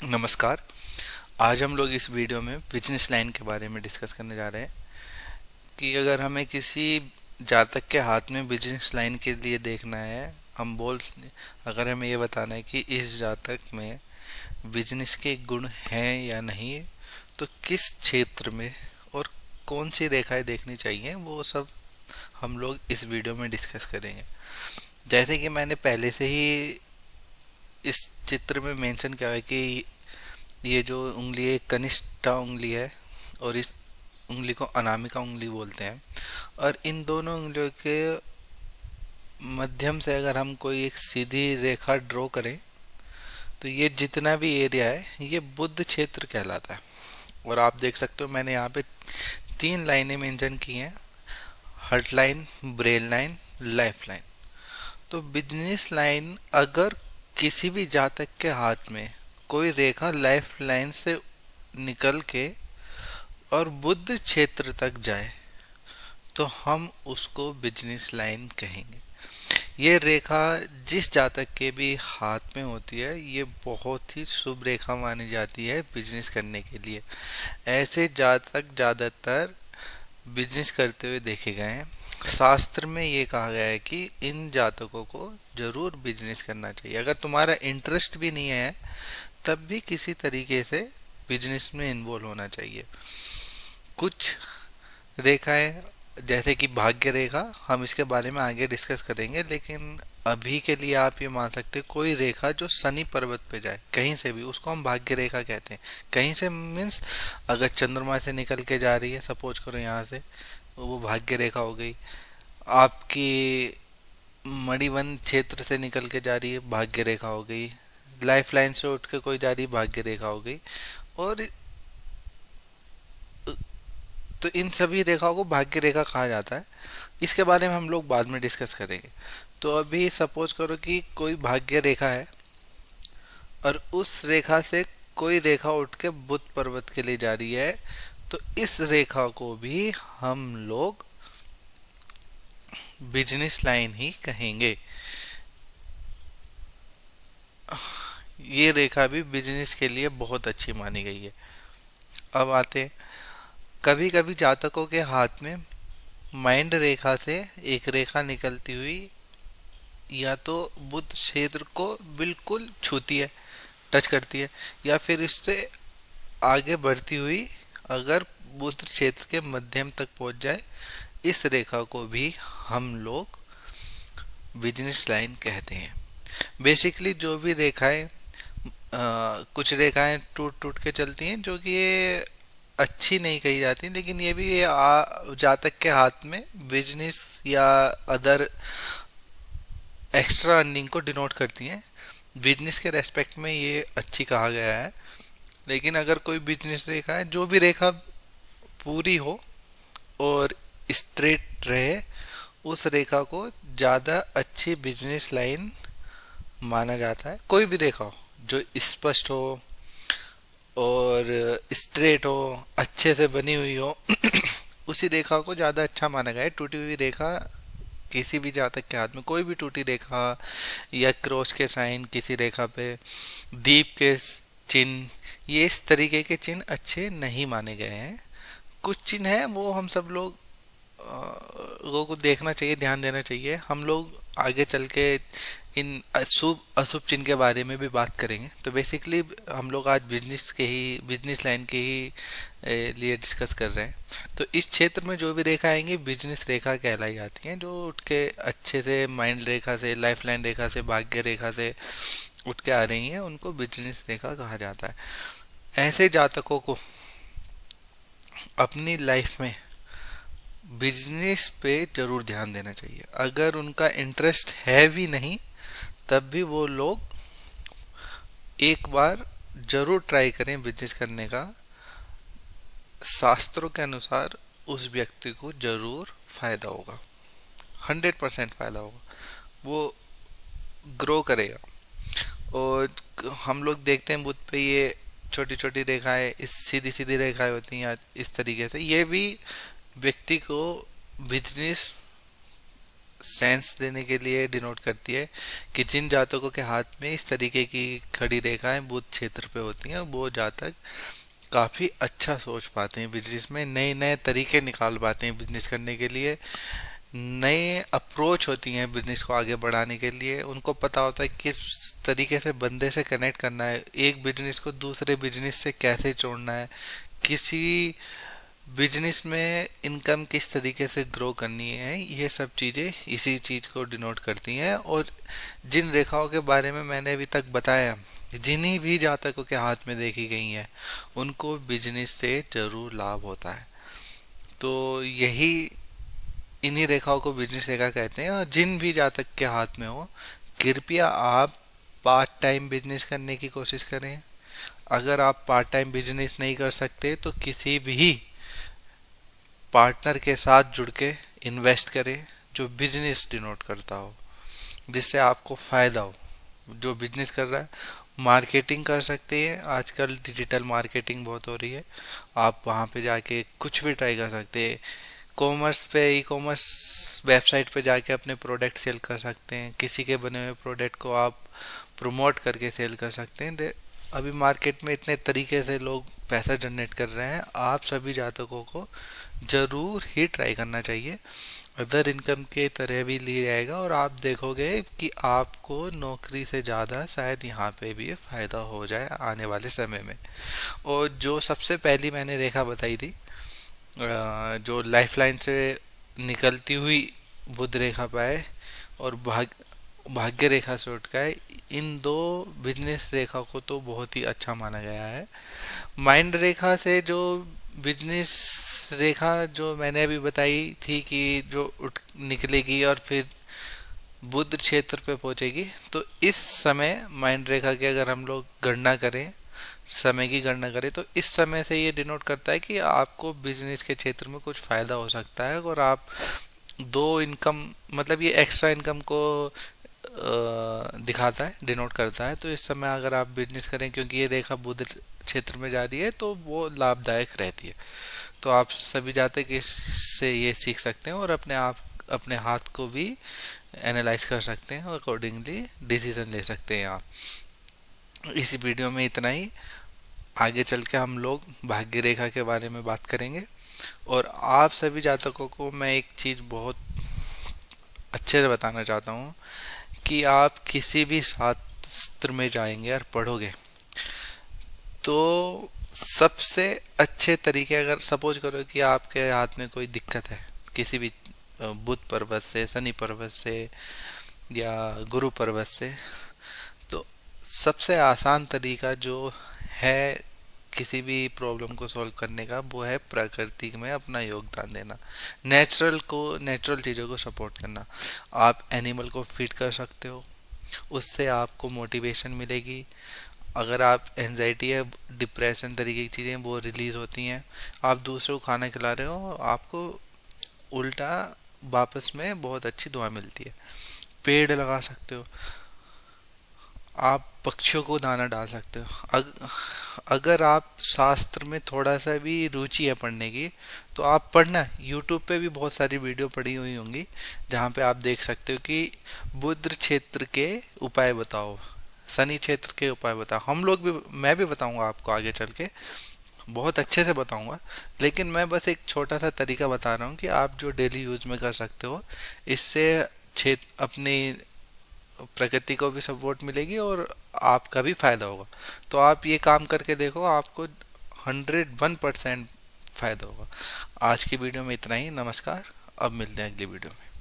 नमस्कार। आज हम लोग इस वीडियो में बिजनेस लाइन के बारे में डिस्कस करने जा रहे हैं कि अगर हमें किसी जातक के हाथ में बिजनेस लाइन के लिए देखना है, हम बोल अगर हमें ये बताना है कि इस जातक में बिजनेस के गुण हैं या नहीं, तो किस क्षेत्र में और कौन सी रेखाएं देखनी चाहिए, वो सब हम लोग इस वीडियो में डिस्कस करेंगे। जैसे कि मैंने पहले से ही इस चित्र में मेंशन किया है कि ये जो उंगली है कनिष्ठा उंगली है, और इस उंगली को अनामिका उंगली बोलते हैं। और इन दोनों उंगलियों के मध्यम से अगर हम कोई एक सीधी रेखा ड्रॉ करें, तो ये जितना भी एरिया है ये बुध क्षेत्र कहलाता है। और आप देख सकते हो मैंने यहाँ पे 3 लाइनें मेंशन की हैं: heart line, brain line, life line. तो बिजनेस लाइन अगर किसी भी जातक के हाथ में कोई रेखा लाइफ लाइन से निकल के और बुद्ध क्षेत्र तक जाए, तो हम उसको बिजनेस लाइन कहेंगे। ये रेखा जिस जातक के भी हाथ में होती है, ये बहुत ही शुभ रेखा मानी जाती है बिजनेस करने के लिए। ऐसे जातक ज़्यादातर बिजनेस करते हुए देखे गए हैं। शास्त्र में ये कहा गया है कि इन जातकों को जरूर बिजनेस करना चाहिए। अगर तुम्हारा इंटरेस्ट भी नहीं है, तब भी किसी तरीके से बिजनेस में इन्वॉल्व होना चाहिए। कुछ रेखाएं जैसे कि भाग्य रेखा, हम इसके बारे में आगे डिस्कस करेंगे, लेकिन अभी के लिए आप ये मान सकते हैं कोई रेखा जो शनि पर्वत पे जाए कहीं से भी, उसको हम भाग्य रेखा कहते हैं। कहीं से मीन्स अगर चंद्रमा से निकल के जा रही है, सपोज करो यहाँ से, वो भाग्य रेखा हो गई। आपकी मणिवन क्षेत्र से निकल के जा रही है, भाग्य रेखा हो गई। लाइफ लाइन से उठ के कोई जा रही, भाग्य रेखा हो गई। और तो इन सभी रेखाओं को भाग्य रेखा कहा जाता है। इसके बारे में हम लोग बाद में डिस्कस करेंगे। तो अभी सपोज करो कि कोई भाग्य रेखा है और उस रेखा से कोई रेखा उठ के बुध पर्वत के लिए जा रही है, तो इस रेखा को भी हम लोग बिजनेस लाइन ही कहेंगे। ये रेखा भी बिजनेस के लिए बहुत अच्छी मानी गई है। अब आते हैं, कभी कभी जातकों के हाथ में माइंड रेखा से एक रेखा निकलती हुई या तो बुध क्षेत्र को बिल्कुल छूती है, टच करती है, या फिर इससे आगे बढ़ती हुई अगर बुध क्षेत्र के मध्यम तक पहुंच जाए, इस रेखा को भी हम लोग बिजनेस लाइन कहते हैं। बेसिकली जो भी रेखाएं कुछ रेखाएं टूट टूट के चलती हैं, जो कि ये अच्छी नहीं कही जाती, लेकिन ये भी ये जातक के हाथ में बिजनेस या अदर एक्स्ट्रा अर्निंग को डिनोट करती हैं। बिजनेस के रेस्पेक्ट में ये अच्छी कहा गया है। लेकिन अगर कोई बिजनेस रेखा है, जो भी रेखा पूरी हो और स्ट्रेट रहे, उस रेखा को ज़्यादा अच्छी बिजनेस लाइन माना जाता है। कोई भी रेखा हो जो स्पष्ट हो और स्ट्रेट हो, अच्छे से बनी हुई हो, उसी रेखा को ज़्यादा अच्छा माना गया है। टूटी हुई रेखा किसी भी जातक के हाथ में कोई भी टूटी रेखा या क्रॉस के साइन किसी रेखा पे, दीप के चिन्ह, ये इस तरीके के चिन्ह अच्छे नहीं माने गए हैं। कुछ चिन्ह है वो हम सब लोग लोगों को देखना चाहिए, ध्यान देना चाहिए। हम लोग आगे चल के इन अशुभ अशुभ चिन्ह के बारे में भी बात करेंगे। तो बेसिकली हम लोग आज बिजनेस लाइन के ही लिए डिस्कस कर रहे हैं। तो इस क्षेत्र में जो भी रेखा आएंगी बिजनेस रेखा कहलाई जाती हैं, जो उठ के अच्छे से माइंड रेखा से, लाइफ लाइन रेखा से, भाग्य रेखा से उठ के आ रही हैं, उनको बिजनेस रेखा कहा जाता है। ऐसे जातकों को अपनी लाइफ में बिजनेस पे जरूर ध्यान देना चाहिए। अगर उनका इंटरेस्ट है भी नहीं, तब भी वो लोग एक बार जरूर ट्राई करें बिजनेस करने का। शास्त्रों के अनुसार उस व्यक्ति को जरूर फायदा होगा, 100% फायदा होगा। वो ग्रो करेगा। और हम लोग देखते हैं बुद्ध पे ये छोटी छोटी रेखाएं, इस सीधी सीधी रेखाएं होती हैं, या इस तरीके से ये भी व्यक्ति को बिजनेस सेंस देने के लिए डिनोट करती है कि जिन जातकों के हाथ में इस तरीके की खड़ी रेखाएं बुध क्षेत्र पे होती हैं वो जातक काफ़ी अच्छा सोच पाते हैं बिजनेस में, नए नए तरीके निकाल पाते हैं बिजनेस करने के लिए, नए अप्रोच होती हैं बिजनेस को आगे बढ़ाने के लिए। उनको पता होता है किस तरीके से बंदे से कनेक्ट करना है, एक बिजनेस को दूसरे बिजनेस से कैसे जोड़ना है, किसी बिजनेस में इनकम किस तरीके से ग्रो करनी है, ये सब चीज़ें इसी चीज़ को डिनोट करती हैं। और जिन रेखाओं के बारे में मैंने अभी तक बताया, जिन्हीं भी जातकों के हाथ में देखी गई हैं, उनको बिजनेस से जरूर लाभ होता है। तो यही, इन्हीं रेखाओं को बिजनेस रेखा कहते हैं। और जिन भी जातक के हाथ में हो, कृपया आप पार्ट टाइम बिजनेस करने की कोशिश करें। अगर आप पार्ट टाइम बिजनेस नहीं कर सकते तो किसी भी पार्टनर के साथ जुड़ के इन्वेस्ट करें जो बिजनेस डिनोट करता हो, जिससे आपको फायदा हो। जो बिजनेस कर रहा है, मार्केटिंग कर सकते हैं, आजकल डिजिटल मार्केटिंग बहुत हो रही है, आप वहाँ पे जाके कुछ भी ट्राई कर सकते हैं। कॉमर्स पे, ई कॉमर्स वेबसाइट पे जाके अपने प्रोडक्ट सेल कर सकते हैं, किसी के बने हुए प्रोडक्ट को आप प्रमोट करके सेल कर सकते हैं। अभी मार्केट में इतने तरीके से लोग पैसा जनरेट कर रहे हैं, आप सभी जातकों को जरूर ही ट्राई करना चाहिए। अदर इनकम के तरह भी लिया जाएगा और आप देखोगे कि आपको नौकरी से ज़्यादा शायद यहाँ पे भी फ़ायदा हो जाए आने वाले समय में। और जो सबसे पहली मैंने रेखा बताई थी, जो लाइफलाइन से निकलती हुई बुध रेखा पाए और भाग्य रेखा से उठ है, इन दो बिजनेस रेखा को तो बहुत ही अच्छा माना गया है। माइंड रेखा से जो बिजनेस रेखा जो मैंने अभी बताई थी कि जो उठ निकलेगी और फिर बुध क्षेत्र पे पहुंचेगी, तो इस समय माइंड रेखा की अगर हम लोग गणना करें, समय की गणना करें, तो इस समय से ये डिनोट करता है कि आपको बिजनेस के क्षेत्र में कुछ फायदा हो सकता है और आप दो इनकम, मतलब ये एक्स्ट्रा इनकम को दिखाता है, डिनोट करता है। तो इस समय अगर आप बिजनेस करें, क्योंकि ये रेखा बुध क्षेत्र में जा रही है, तो वो लाभदायक रहती है। तो आप सभी जाते कि इससे ये सीख सकते हैं और अपने हाथ को भी एनालाइज कर सकते हैं और अकॉर्डिंगली डिसीजन ले सकते हैं आप। इस वीडियो में इतना ही। आगे चल के हम लोग भाग्य रेखा के बारे में बात करेंगे। और आप सभी जातकों को मैं एक चीज़ बहुत अच्छे से बताना चाहता हूँ कि आप किसी भी शास्त्र में जाएंगे और पढ़ोगे तो सबसे अच्छे तरीके, अगर सपोज करो कि आपके हाथ में कोई दिक्कत है किसी भी बुध पर्वत से, शनि पर्वत से या गुरु पर्वत से, तो सबसे आसान तरीका जो है किसी भी प्रॉब्लम को सॉल्व करने का, वो है प्रकृति में अपना योगदान देना, नेचुरल चीज़ों को सपोर्ट करना। आप एनिमल को फीड कर सकते हो, उससे आपको मोटिवेशन मिलेगी। अगर आप एंजाइटी या डिप्रेशन तरीके की चीज़ें वो रिलीज होती हैं। आप दूसरों को खाना खिला रहे हो, आपको उल्टा वापस में बहुत अच्छी दुआ मिलती है। पेड़ लगा सकते हो, आप पक्षियों को दाना डाल सकते हो। अगर आप शास्त्र में थोड़ा सा भी रुचि है पढ़ने की, तो आप पढ़ना, यूट्यूब पे भी बहुत सारी वीडियो पड़ी हुई होंगी जहाँ पे आप देख सकते हो कि बुध क्षेत्र के उपाय बताओ, शनि क्षेत्र के उपाय बताओ। मैं भी बताऊंगा आपको आगे चल के, बहुत अच्छे से बताऊंगा, लेकिन मैं बस एक छोटा सा तरीका बता रहा हूँ कि आप जो डेली यूज में कर सकते हो। इससे क्षेत्र अपनी प्रकृति को भी सपोर्ट मिलेगी और आपका भी फायदा होगा। तो आप ये काम करके देखो, आपको 101% फायदा होगा। आज की वीडियो में इतना ही। नमस्कार, अब मिलते हैं अगली वीडियो में।